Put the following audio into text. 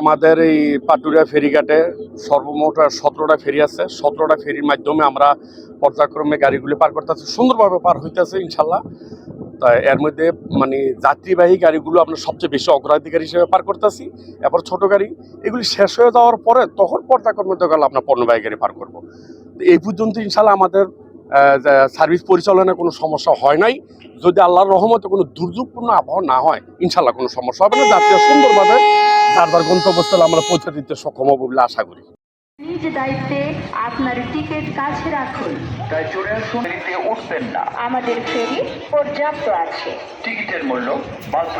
আমাদের এই পাটুরিয়া ফেরিঘাটে সর্বমোট 17টা ফেরি আছে। 17টা ফেরির মাধ্যমে আমরা পর্যায়ক্রমে গাড়িগুলি পার করতেছি, সুন্দরভাবে পার হইতেছে ইনশাল্লাহ। তাই এর মধ্যে মানে যাত্রীবাহী গাড়িগুলো আমরা সবচেয়ে বেশি অগ্রাধিকার হিসেবে পার করতেছি। এরপর ছোট গাড়ি এগুলি শেষ হয়ে যাওয়ার পরে তখন পর্যায়ক্রমে তো গেলে আপনার পণ্যবাহী গাড়ি পার করবো। এই পর্যন্ত ইনশাল্লাহ আমাদের সার্ভিস পরিচালনায় কোনো সমস্যা হয় নাই। যদি আল্লাহর রহমতে কোনো দুর্যোগপূর্ণ আবহাওয়া না হয় ইনশাল্লাহ কোনো সমস্যা হবে না। যাত্রীরা সুন্দরভাবে তার গন্তব্যস্থলে আমরা পৌঁছে দিতে সক্ষম হব বলে আশা করি। নিজ দায়িত্বে আপনার টিকিট কাছে রাখুন। তাই চলে আসুন, ফেরিতে উঠবেন না। আমাদের ফেরি পর্যাপ্ত আছে। টিকিটের মূল্য 5